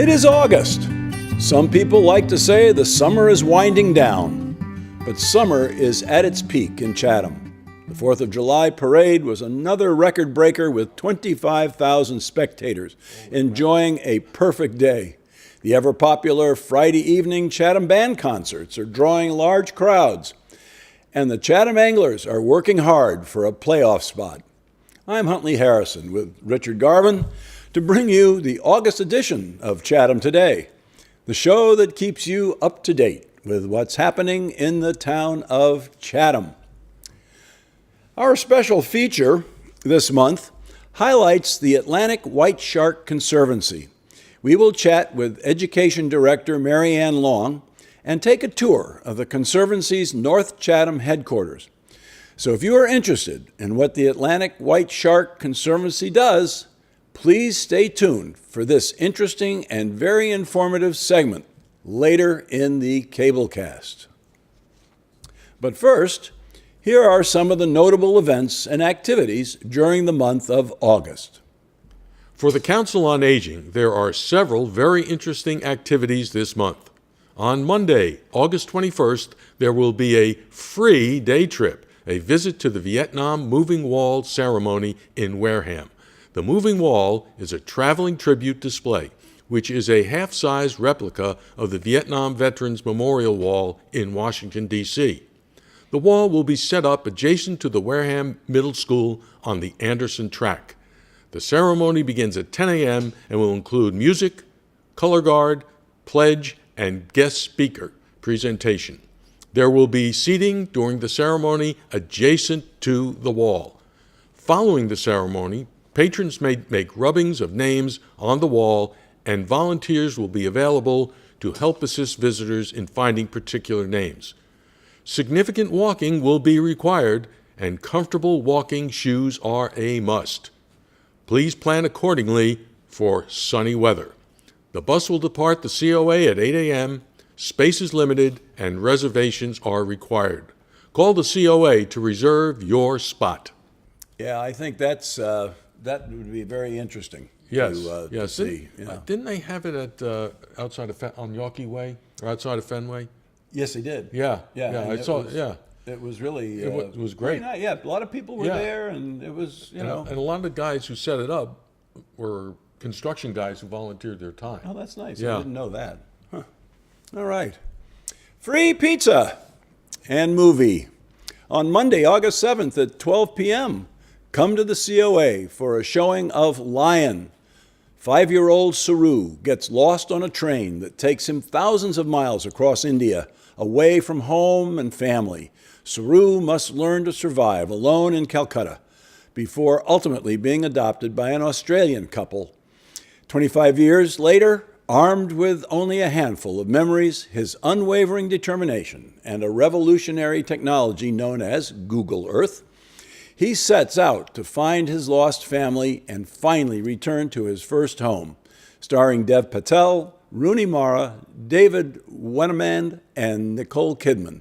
It is August. Some people like to say the summer is winding down, but summer is at its peak in Chatham. The 4th of July parade was another record breaker with 25,000 spectators enjoying a perfect day. The ever-popular Friday evening Chatham band concerts are drawing large crowds, and the Chatham Anglers are working hard for a playoff spot. I'm Huntley Harrison with Richard Garvin to bring you the August edition of Chatham Today, the show that keeps you up to date with what's happening in the town of Chatham. Our special feature this month highlights the Atlantic White Shark Conservancy. We will chat with Education Director Mary Ann Long and take a tour of the Conservancy's North Chatham headquarters. So if you are interested in what the Atlantic White Shark Conservancy does, please stay tuned for this interesting and very informative segment later in the cablecast. But first, here are some of the notable events and activities during the month of August. For the Council on Aging, there are several very interesting activities this month. On Monday, August 21st, there will be a free day trip, a visit to the Vietnam Moving Wall ceremony in Wareham. The Moving Wall is a traveling tribute display, which is a half-size replica of the Vietnam Veterans Memorial Wall in Washington, D.C. The wall will be set up adjacent to the Wareham Middle School on the Anderson Track. The ceremony begins at 10 a.m. and will include music, color guard, pledge, and guest speaker presentation. There will be seating during the ceremony adjacent to the wall. Following the ceremony, patrons may make rubbings of names on the wall, and volunteers will be available to help assist visitors in finding particular names. Significant walking will be required, and comfortable walking shoes are a must. Please plan accordingly for sunny weather. The bus will depart the COA at 8 a.m., space is limited, and reservations are required. Call the COA to reserve your spot. Yeah, I think that would be very interesting to see. Didn't they have it at outside of on Yawkey Way or outside of Fenway? Yes, they did. Yeah. I saw. It was really it was great. Nice. Yeah, a lot of people were there, and it was and a lot of the guys who set it up were construction guys who volunteered their time. Oh, that's nice. Yeah. I didn't know that. Huh. All right. Free pizza and movie. On Monday, August 7th at 12 p.m., come to the COA for a showing of Lion. 5-year-old Saru gets lost on a train that takes him thousands of miles across India, away from home and family. Saru must learn to survive alone in Calcutta before ultimately being adopted by an Australian couple. 25 years later, armed with only a handful of memories, his unwavering determination, and a revolutionary technology known as Google Earth, he sets out to find his lost family and finally return to his first home. Starring Dev Patel, Rooney Mara, David Wennemand, and Nicole Kidman.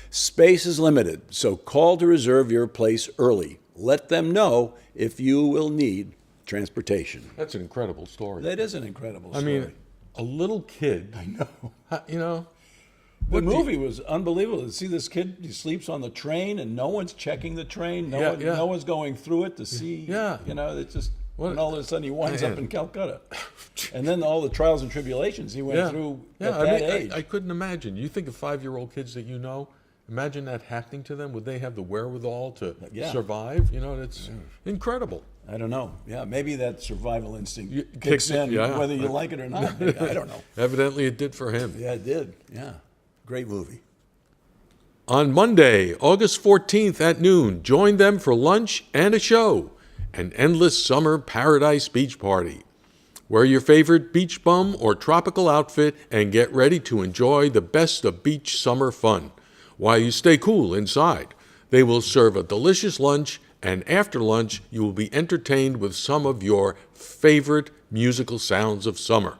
Space is limited, so call to reserve your place early. Let them know if you will need transportation. That's an incredible story. That is an incredible story. I mean, a little kid. I know. You know. The movie was unbelievable. To see this kid, he sleeps on the train, and no one's checking the train. No one's going through it to see. Yeah. It's just, and all of a sudden he winds up in Calcutta. And then all the trials and tribulations he went through at that age. I couldn't imagine. You think of 5-year-old kids that you know, imagine that happening to them. Would they have the wherewithal to survive? It's incredible. I don't know. Yeah, maybe that survival instinct kicks in, whether you like it or not. Maybe. I don't know. Evidently it did for him. Yeah, it did. Yeah. Great movie. On Monday, August 14th at noon, join them for lunch and a show, an endless summer paradise beach party. Wear your favorite beach bum or tropical outfit and get ready to enjoy the best of beach summer fun. While you stay cool inside, they will serve a delicious lunch, and after lunch, you will be entertained with some of your favorite musical sounds of summer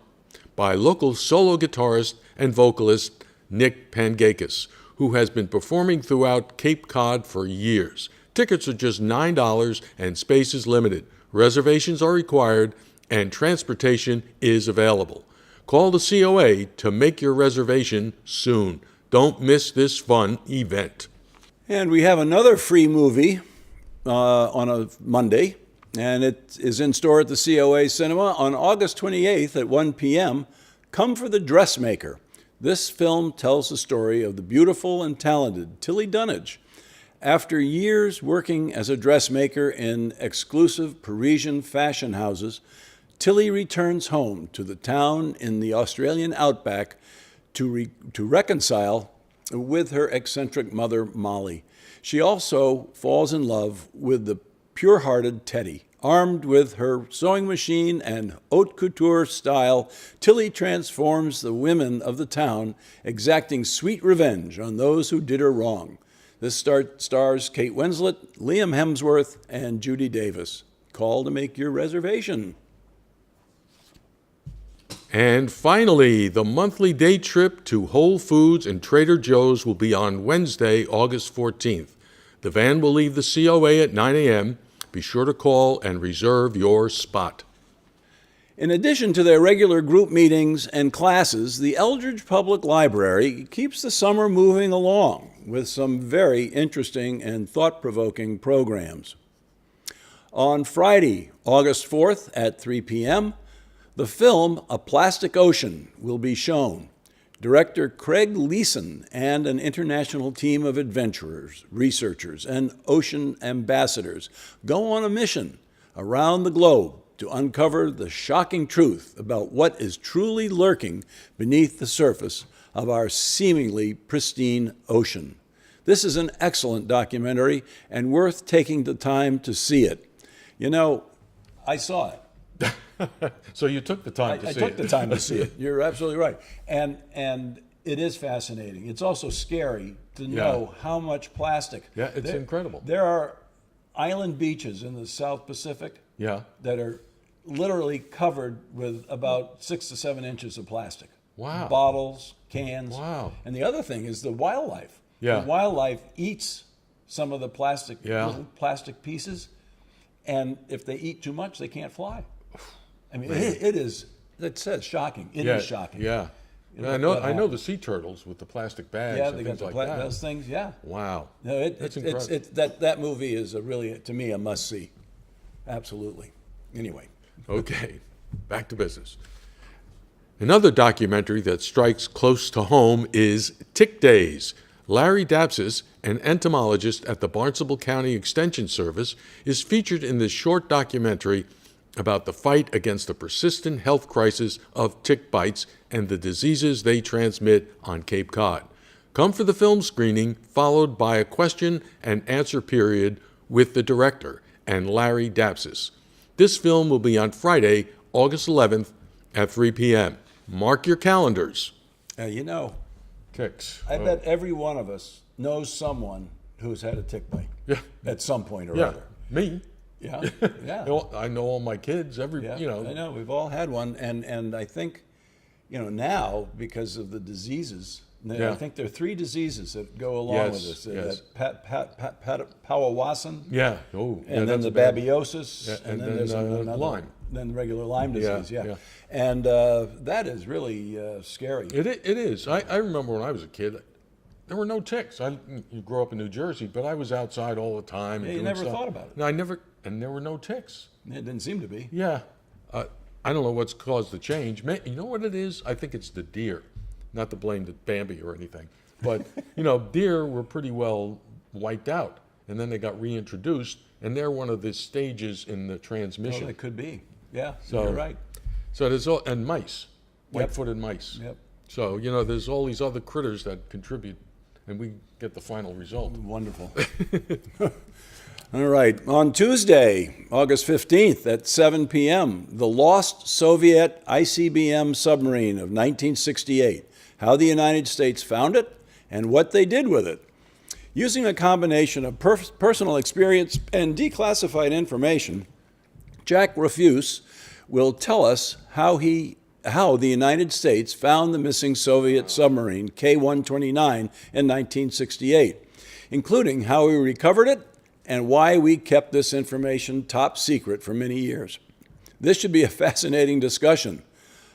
by local solo guitarist and vocalist Nick Pangakis, who has been performing throughout Cape Cod for years. Tickets are just $9 and space is limited. Reservations are required and transportation is available. Call the COA to make your reservation soon. Don't miss this fun event. And we have another free movie on a Monday, and it is in store at the COA Cinema on August 28th at 1 p.m. Come for the Dressmaker. This film tells the story of the beautiful and talented Tilly Dunnage. After years working as a dressmaker in exclusive Parisian fashion houses, Tilly returns home to the town in the Australian outback to reconcile with her eccentric mother, Molly. She also falls in love with the pure-hearted Teddy. Armed with her sewing machine and haute couture style, Tilly transforms the women of the town, exacting sweet revenge on those who did her wrong. This stars Kate Winslet, Liam Hemsworth, and Judy Davis. Call to make your reservation. And finally, the monthly day trip to Whole Foods and Trader Joe's will be on Wednesday, August 14th. The van will leave the COA at 9 a.m. Be sure to call and reserve your spot. In addition to their regular group meetings and classes, the Eldridge Public Library keeps the summer moving along with some very interesting and thought-provoking programs. On Friday, August 4th at 3 p.m., the film A Plastic Ocean will be shown. Director Craig Leeson and an international team of adventurers, researchers, and ocean ambassadors go on a mission around the globe to uncover the shocking truth about what is truly lurking beneath the surface of our seemingly pristine ocean. This is an excellent documentary and worth taking the time to see it. You know, I saw it. So you took the time to see it. I took the time to see it. You're absolutely right. And it is fascinating. It's also scary to know how much plastic. Yeah, it's incredible. There are island beaches in the South Pacific that are literally covered with about 6 to 7 inches of plastic. Wow. Bottles, cans. Wow. And the other thing is the wildlife. Yeah. The wildlife eats some of the plastic, little plastic pieces, and if they eat too much, they can't fly. I mean, it is shocking. It is shocking. Yeah. I know the sea turtles with the plastic bags. Yeah, and they got things like that. those things. Yeah. Wow. No, That's incredible. that movie is a really, to me, a must see. Absolutely. Anyway. Okay, back to business. Another documentary that strikes close to home is Tick Days. Larry Dapsis, an entomologist at the Barnstable County Extension Service, is featured in this short documentary about the fight against the persistent health crisis of tick bites and the diseases they transmit on Cape Cod. Come for the film screening, followed by a question and answer period with the director and Larry Dapsis. This film will be on Friday, August 11th at 3 p.m. Mark your calendars. You know, Ticks. I bet every one of us knows someone who's had a tick bite at some point or other. Me. Yeah, yeah. I know all my kids. I know we've all had one, and I think, now because of the diseases, I think there are 3 diseases that go along with this. Yes. Powassan. Yeah. And then the babiosis, and then then there's another Lyme. Then regular Lyme disease. Yeah. yeah. And that is really scary. It is. I remember when I was a kid, there were no ticks. You grew up in New Jersey, but I was outside all the time. Yeah, you never thought about it. No, and there were no ticks. It didn't seem to be. Yeah. I don't know what's caused the change. You know what it is? I think it's the deer. Not to blame the Bambi or anything. But, deer were pretty well wiped out. And then they got reintroduced, and they're one of the stages in the transmission. Well, it could be. Yeah, So- you're right. So there's and mice, white-footed mice. Yep. So, there's all these other critters that contribute, and we get the final result. Wonderful. All right. On Tuesday, August 15th at 7 p.m., the lost Soviet ICBM submarine of 1968, how the United States found it and what they did with it. Using a combination of personal experience and declassified information, Jack Refuse will tell us how the United States found the missing Soviet submarine K-129 in 1968, including how we recovered it and why we kept this information top secret for many years. This should be a fascinating discussion.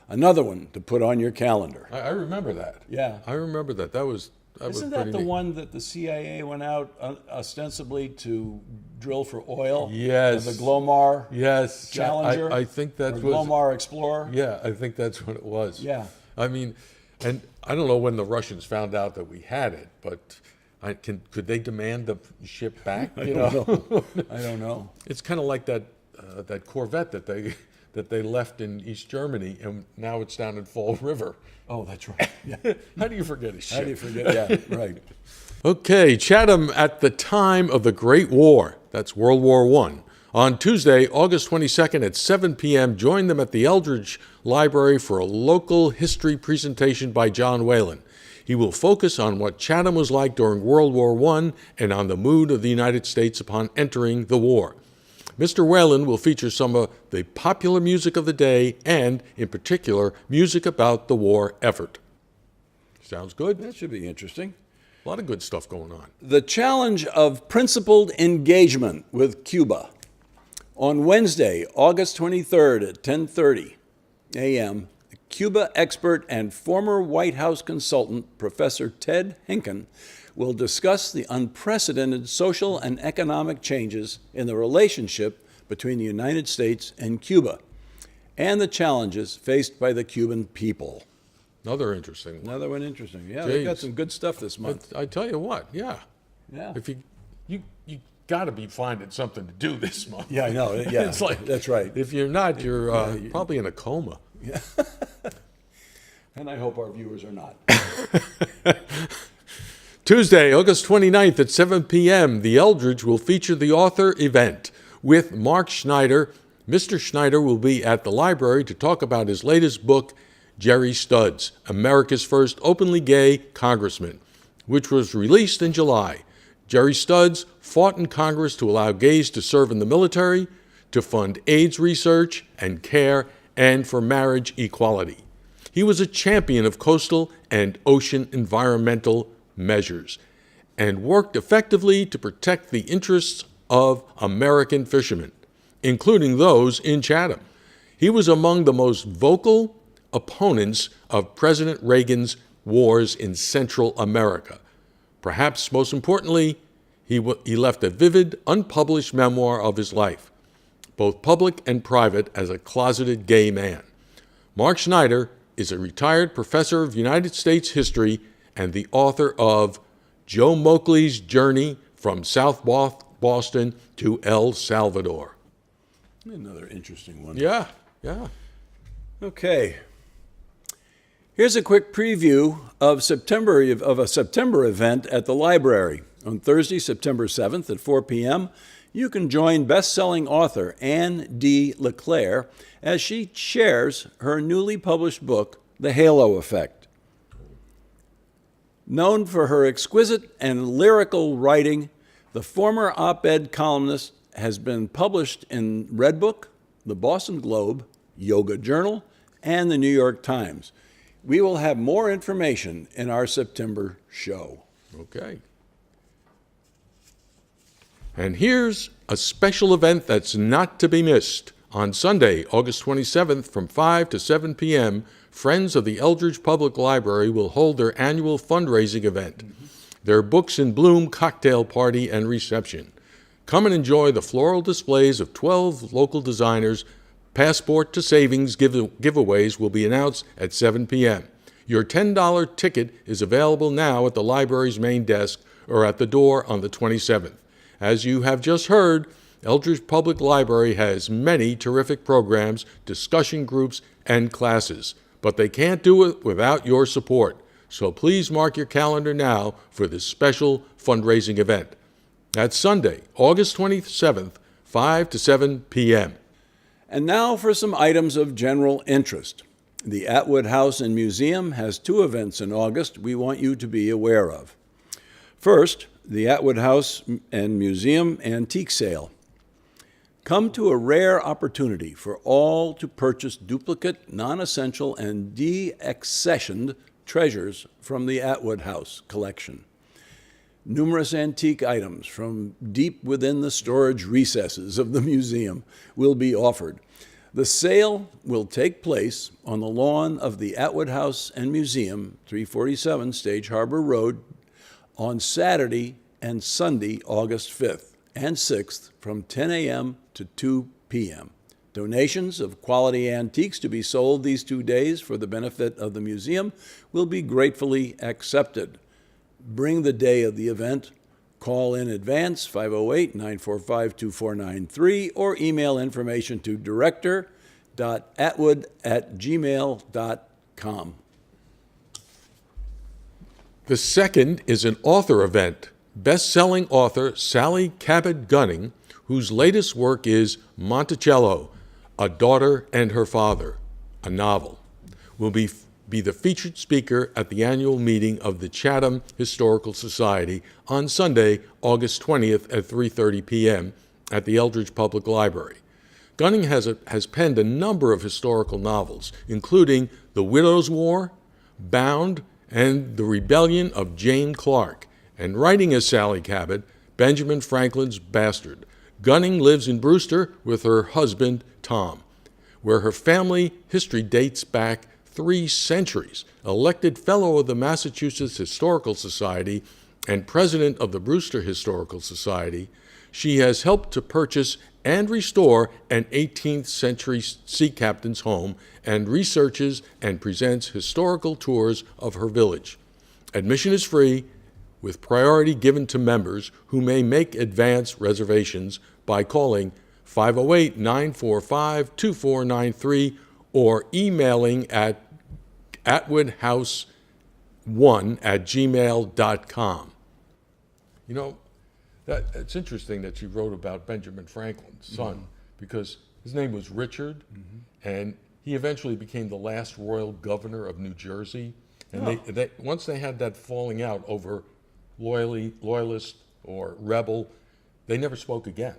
Another one to put on your calendar. I remember that. Yeah. I remember that. That was Isn't pretty that the neat. one that the CIA went out ostensibly to drill for oil? Yes. The Glomar Yes. Challenger? I think that or was. Glomar Explorer? Yeah, I think that's what it was. Yeah. I mean, and I don't know when the Russians found out that we had it, but could they demand the ship back? I don't know. I don't know. It's kind of like that Corvette that they left in East Germany, and now it's down in Fall River. Oh, that's right. Yeah. How do you forget a ship? How do you forget? Yeah, right. Okay, Chatham at the time of the Great War. That's World War I. On Tuesday, August 22nd at 7 p.m., join them at the Eldridge Library for a local history presentation by John Whalen. He will focus on what Chatham was like during World War I and on the mood of the United States upon entering the war. Mr. Whalen will feature some of the popular music of the day and, in particular, music about the war effort. Sounds good? That should be interesting. A lot of good stuff going on. The challenge of principled engagement with Cuba. On Wednesday, August 23rd at 10:30 a.m., Cuba expert and former White House consultant, Professor Ted Hinken, will discuss the unprecedented social and economic changes in the relationship between the United States and Cuba and the challenges faced by the Cuban people. Another interesting one. Another one interesting. Yeah, they got Jeez. some good stuff this month. I tell you what, yeah. Yeah. If you got to be finding something to do this month. Yeah, I know. Yeah, It's like, that's right. If you're not, you're probably in a coma. And I hope our viewers are not. Tuesday, August 29th at 7 p.m., the Eldridge will feature the author event with Mark Schneider. Mr. Schneider will be at the library to talk about his latest book, Jerry Studs, America's First Openly Gay Congressman, which was released in July. Jerry Studs fought in Congress to allow gays to serve in the military, to fund AIDS research and care, and for marriage equality. He was a champion of coastal and ocean environmental measures and worked effectively to protect the interests of American fishermen, including those in Chatham. He was among the most vocal opponents of President Reagan's wars in Central America. Perhaps most importantly, he left a vivid, unpublished memoir of his life, both public and private, as a closeted gay man. Mark Schneider is a retired professor of United States history and the author of Joe Moakley's Journey from South Boston to El Salvador. Another interesting one. Yeah. Okay. Here's a quick preview of a September event at the library. On Thursday, September 7th at 4 p.m., you can join best-selling author Anne D. LeClaire as she shares her newly published book, The Halo Effect. Known for her exquisite and lyrical writing, the former op-ed columnist has been published in Redbook, the Boston Globe, Yoga Journal, and the New York Times. We will have more information in our September show. Okay. And here's a special event that's not to be missed. On Sunday, August 27th, from 5 to 7 p.m., Friends of the Eldridge Public Library will hold their annual fundraising event, their Books in Bloom cocktail party and reception. Come and enjoy the floral displays of 12 local designers. Passport to Savings giveaways will be announced at 7 p.m. Your $10 ticket is available now at the library's main desk or at the door on the 27th. As you have just heard, Eldridge Public Library has many terrific programs, discussion groups, and classes, but they can't do it without your support. So please mark your calendar now for this special fundraising event. That's Sunday, August 27th, 5 to 7 p.m. And now for some items of general interest. The Atwood House and Museum has two events in August we want you to be aware of. First, the Atwood House and Museum Antique Sale. Come to a rare opportunity for all to purchase duplicate, non-essential, and deaccessioned treasures from the Atwood House collection. Numerous antique items from deep within the storage recesses of the museum will be offered. The sale will take place on the lawn of the Atwood House and Museum, 347 Stage Harbor Road, on Saturday and Sunday, August 5th and 6th, from 10 a.m. to 2 p.m. Donations of quality antiques to be sold these 2 days for the benefit of the museum will be gratefully accepted. Bring the day of the event. Call in advance, 508-945-2493, or email information to director.atwood@gmail.com. The second is an author event. Best-selling author Sally Cabot Gunning, whose latest work is Monticello, A Daughter and Her Father, a novel, will be the featured speaker at the annual meeting of the Chatham Historical Society on Sunday, August 20th at 3:30 p.m. at the Eldridge Public Library. Gunning has penned a number of historical novels, including The Widow's War, Bound, and The Rebellion of Jane Clark. And writing as Sally Cabot, Benjamin Franklin's bastard, Gunning lives in Brewster with her husband, Tom, where her family history dates back 3 centuries. Elected Fellow of the Massachusetts Historical Society and President of the Brewster Historical Society, she has helped to purchase and restore an 18th century sea captain's home and researches and presents historical tours of her village. Admission is free, with priority given to members who may make advance reservations by calling 508-945-2493 or emailing at atwoodhouse1@gmail.com. You know, it's interesting that you wrote about Benjamin Franklin's son, because his name was Richard, and he eventually became the last royal governor of New Jersey. And once they had that falling out over loyalist or rebel, they never spoke again.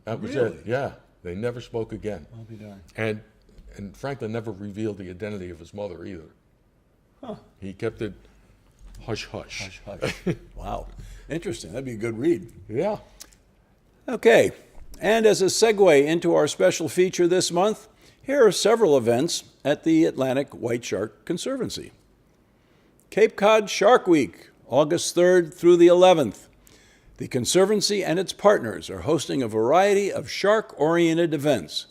That was Really? it. Yeah, they never spoke again. I'll be darned. And Franklin never revealed the identity of his mother either. Huh. He kept it hush-hush. Hush, hush. Wow. Interesting. That'd be a good read. Yeah. Okay. And as a segue into our special feature this month, here are several events at the Atlantic White Shark Conservancy. Cape Cod Shark Week, August 3rd through the 11th. The Conservancy and its partners are hosting a variety of shark-oriented events.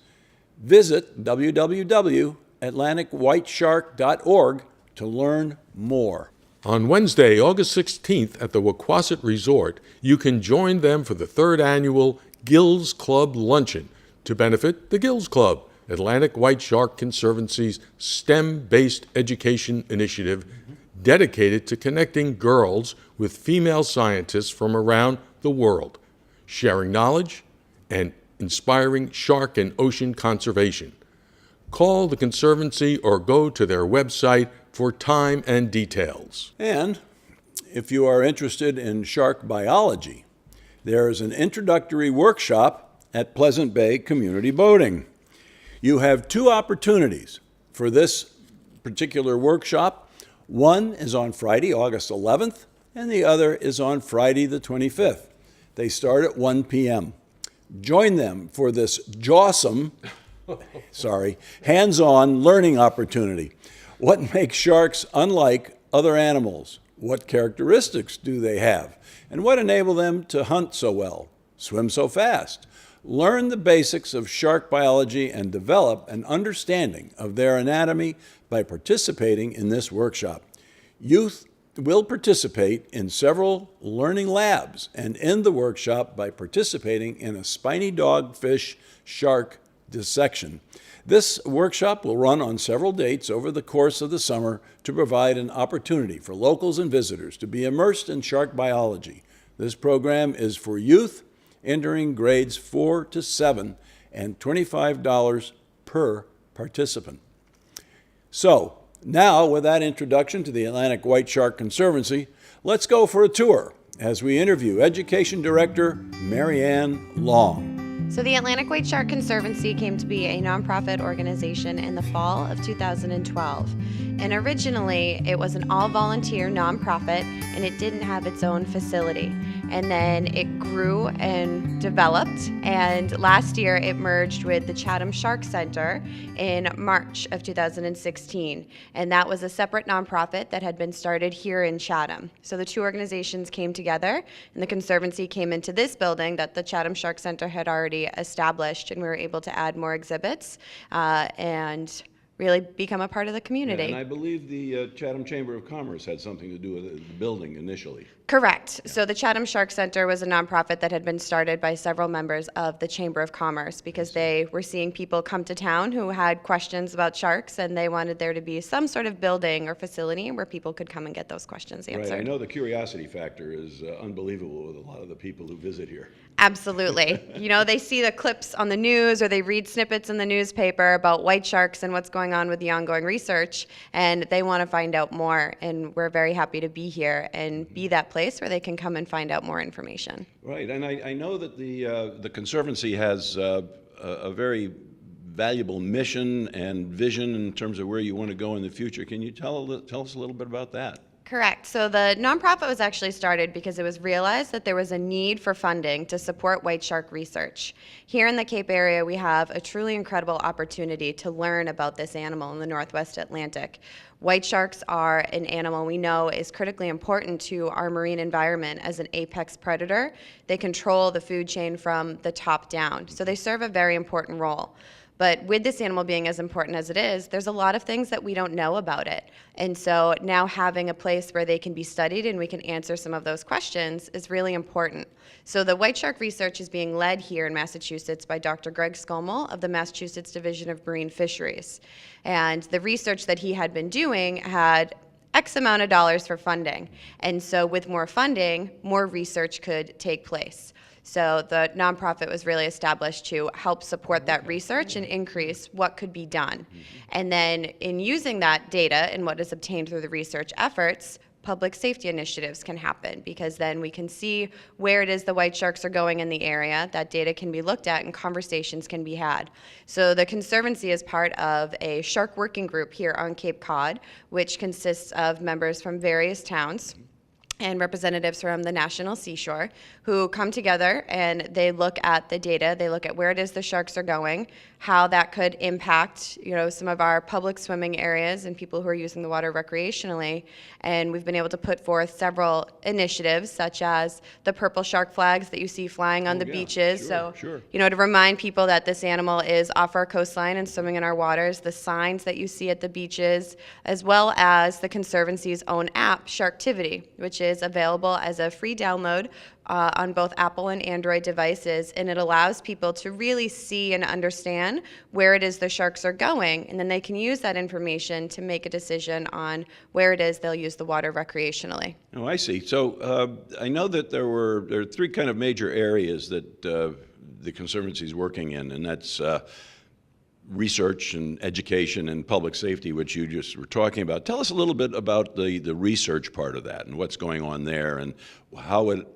Visit www.atlanticwhiteshark.org to learn more. On Wednesday, August 16th at the Wequassett Resort, you can join them for the 3rd annual Gills Club Luncheon to benefit the Gills Club, Atlantic White Shark Conservancy's STEM-based education initiative dedicated to connecting girls with female scientists from around the world, sharing knowledge and inspiring shark and ocean conservation. Call the Conservancy or go to their website for time and details. And if you are interested in shark biology, there is an introductory workshop at Pleasant Bay Community Boating. You have 2 opportunities for this particular workshop. One is on Friday, August 11th, and the other is on Friday, the 25th. They start at 1 p.m. Join them for this jawsome, hands-on learning opportunity. What makes sharks unlike other animals? What characteristics do they have? And what enables them to hunt so well, swim so fast? Learn the basics of shark biology and develop an understanding of their anatomy by participating in this workshop. Youth will participate in several learning labs and end the workshop by participating in a spiny dogfish shark dissection. This workshop will run on several dates over the course of the summer to provide an opportunity for locals and visitors to be immersed in shark biology. This program is for youth entering grades 4 to 7 and $25 per participant. So, now with that introduction to the Atlantic White Shark Conservancy, let's go for a tour as we interview Education Director Marianne Long. So the Atlantic White Shark Conservancy came to be a nonprofit organization in the fall of 2012. And originally, it was an all-volunteer nonprofit, and it didn't have its own facility. and then it grew and developed. And last year it merged with the Chatham Shark Center in March of 2016. And that was a separate nonprofit that had been started here in Chatham. So the two organizations came together, and the Conservancy came into this building that the Chatham Shark Center had already established, and we were able to add more exhibits and really become a part of the community. Yeah, and I believe the Chatham Chamber of Commerce had something to do with the building initially. Correct. Yeah. So the Chatham Shark Center was a nonprofit that had been started by several members of the Chamber of Commerce because they were seeing people come to town who had questions about sharks, and they wanted there to be some sort of building or facility where people could come and get those questions answered. Right. I know the curiosity factor is unbelievable with a lot of the people who visit here. Absolutely. You know, they see the clips on the news or they read snippets in the newspaper about white sharks and what's going on with the ongoing research, and they want to find out more. And we're very happy to be here and be that place where they can come and find out more information. Right. And I know that the Conservancy has a very valuable mission and vision in terms of where you want to go in the future. Can you tell us a little bit about that? Correct. So the nonprofit was actually started because it was realized that there was a need for funding to support white shark research. Here in the Cape area, we have a truly incredible opportunity to learn about this animal in the Northwest Atlantic. White sharks are an animal we know is critically important to our marine environment as an apex predator. They control the food chain from the top down, so they serve a very important role. But with this animal being as important as it is, there's a lot of things that we don't know about it. And so now having a place where they can be studied and we can answer some of those questions is really important. So the white shark research is being led here in Massachusetts by Dr. Greg Skomel of the Massachusetts Division of Marine Fisheries. And the research that he had been doing had X amount of dollars for funding. And so with more funding, more research could take place. So the nonprofit was really established to help support that research and increase what could be done. And then in using that data and what is obtained through the research efforts, public safety initiatives can happen, because then we can see where it is the white sharks are going in the area. That data can be looked at and conversations can be had. So the Conservancy is part of a shark working group here on Cape Cod, which consists of members from various towns and representatives from the National Seashore who come together and they look at the data, they look at where it is the sharks are going, how that could impact, you know, some of our public swimming areas and people who are using the water recreationally. And we've been able to put forth several initiatives, such as the purple shark flags that you see flying on the beaches. Sure. You know, to remind people that this animal is off our coastline and swimming in our waters, the signs that you see at the beaches, as well as the Conservancy's own app, Sharktivity, which is available as a free download on both Apple and Android devices, and it allows people to really see and understand where it is the sharks are going, and then they can use that information to make a decision on where it is they'll use the water recreationally. Oh, I see. So I know that there are three kind of major areas that the Conservancy is working in, and that's research and education and public safety, which you just were talking about. Tell us a little bit about the research part of that and what's going on there, and how it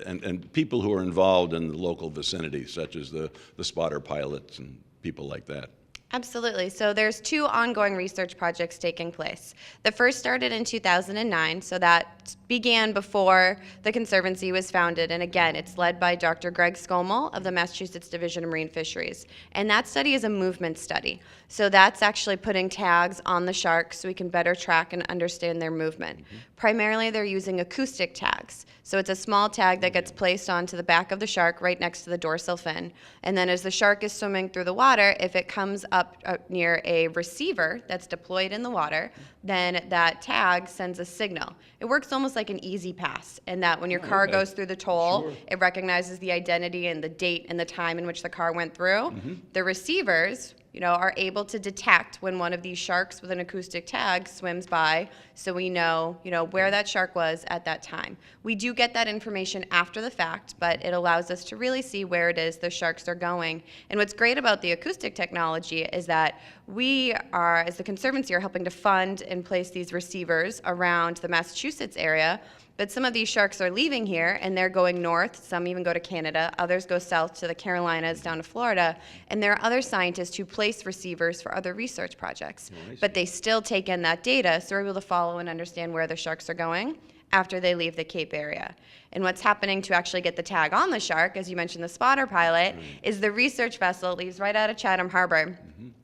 and people who are involved in the local vicinity, such as the spotter pilots and people like that. Absolutely. So there's two ongoing research projects taking place. The first started in 2009, so that began before the Conservancy was founded. And again, it's led by Dr. Greg Skomel of the Massachusetts Division of Marine Fisheries. And that study is a movement study. So that's actually putting tags on the sharks so we can better track and understand their movement. Primarily, they're using acoustic tags. So it's a small tag that gets placed onto the back of the shark right next to the dorsal fin. And then as the shark is swimming through the water, if it comes up near a receiver that's deployed in the water, then that tag sends a signal. It works almost like an easy pass, in that when your car goes through the toll, it recognizes the identity and the date and the time in which the car went through. The receivers, you know, are able to detect when one of these sharks with an acoustic tag swims by, so we know, you know, where that shark was at that time. We do get that information after the fact, but it allows us to really see where it is the sharks are going. And what's great about the acoustic technology is that we are, as the Conservancy, are helping to fund and place these receivers around the Massachusetts area. But some of these sharks are leaving here and they're going north. Some even go to Canada. Others go south to the Carolinas, down to Florida. And there are other scientists who place receivers for other research projects. But they still take in that data, so we're able to follow and understand where the sharks are going. after they leave the Cape area. And what's happening to actually get the tag on the shark, as you mentioned, the spotter pilot, is the research vessel leaves right out of Chatham Harbor.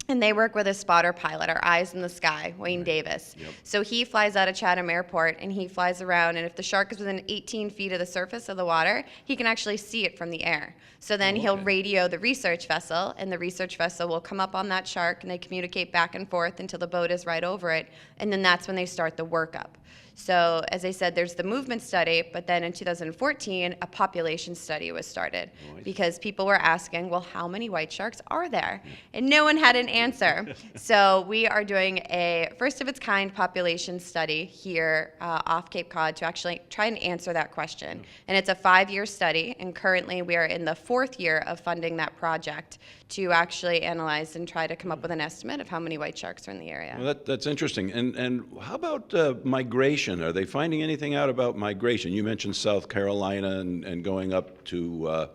And they work with a spotter pilot, our eyes in the sky, Wayne Davis. So he flies out of Chatham Airport and he flies around, and if the shark is within 18 feet of the surface of the water, he can actually see it from the air. So then he'll radio the research vessel, and the research vessel will come up on that shark, and they communicate back and forth until the boat is right over it, and then that's when they start the workup. So as I said, there's the movement study, but then in 2014, a population study was started because people were asking, well, how many white sharks are there? And no one had an answer. So we are doing a first of its kind population study here off Cape Cod to actually try and answer that question. And it's a 5-year study, and currently we are in the 4th year of funding that project to actually analyze and try to come up with an estimate of how many white sharks are in the area. Well, that's interesting. And how about migration? Are they finding anything out about migration? You mentioned South Carolina and going up to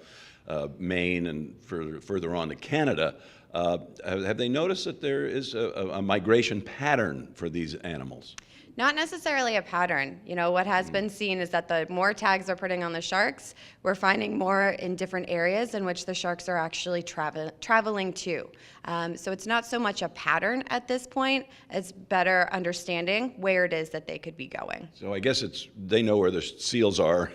Maine and further on to Canada. Have they noticed that there is a migration pattern for these animals? Not necessarily a pattern. You know, what has been seen is that the more tags they're putting on the sharks, we're finding more in different areas in which the sharks are actually traveling to. So it's not so much a pattern at this point as better understanding where it is that they could be going. So I guess they know where the seals are,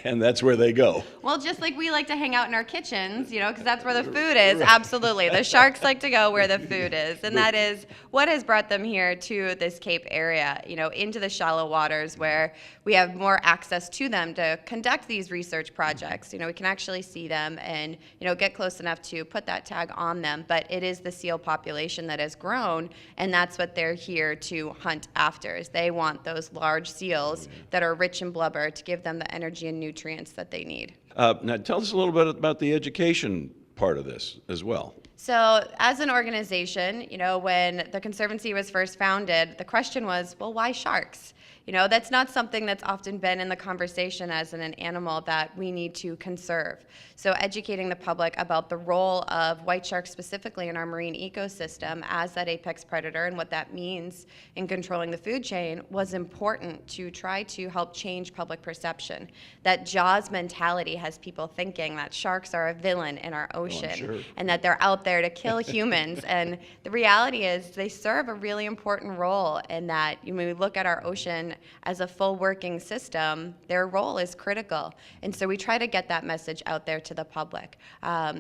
and that's where they go. Well, just like we like to hang out in our kitchens, you know, because that's where the food is. Absolutely. The sharks like to go where the food is, and that is what has brought them here to this Cape area, you know, into the shallow waters where we have more access to them to conduct these research projects. You know, we can actually see them and, you know, get close enough to put that tag on them, but it is the seal population that has grown, and that's what they're here to hunt after, is they want those large seals that are rich in blubber to give them the energy and nutrients that they need. Now tell us a little bit about the education part of this as well. So as an organization, you know, when the Conservancy was first founded, the question was, well, why sharks? You know, that's not something that's often been in the conversation as an animal that we need to conserve. So educating the public about the role of white sharks specifically in our marine ecosystem as that apex predator and what that means in controlling the food chain was important to try to help change public perception. That Jaws mentality has people thinking that sharks are a villain in our ocean and that they're out there to kill humans. And the reality is they serve a really important role in that when we look at our ocean as a full working system, their role is critical. And so we try to get that message out there to the public.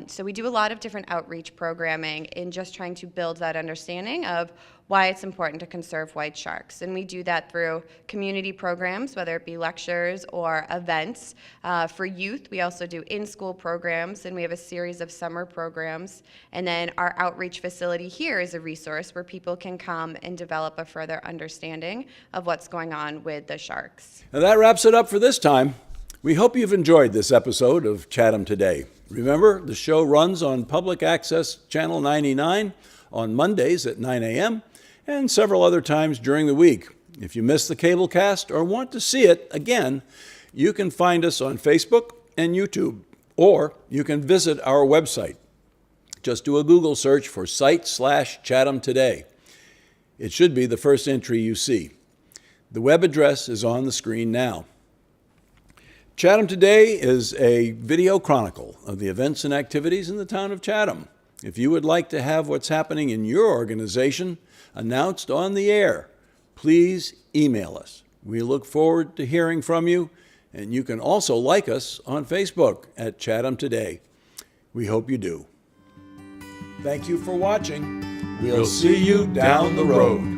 So we do a lot of different outreach programming in just trying to build that understanding of why it's important to conserve white sharks. And we do that through community programs, whether it be lectures or events. For youth, we also do in-school programs, and we have a series of summer programs. And then our outreach facility here is a resource where people can come and develop a further understanding of what's going on with the sharks. And that wraps it up for this time. We hope you've enjoyed this episode of Chatham Today. Remember, the show runs on Public Access Channel 99 on Mondays at 9 a.m. and several other times during the week. If you missed the cable cast or want to see it again, you can find us on Facebook and YouTube, or you can visit our website. Just do a Google search for site/Chatham Today. It should be the first entry you see. The web address is on the screen now. Chatham Today is a video chronicle of the events and activities in the town of Chatham. If you would like to have what's happening in your organization announced on the air, please email us. We look forward to hearing from you, and you can also like us on Facebook at Chatham Today. We hope you do. Thank you for watching. We'll see you down the road.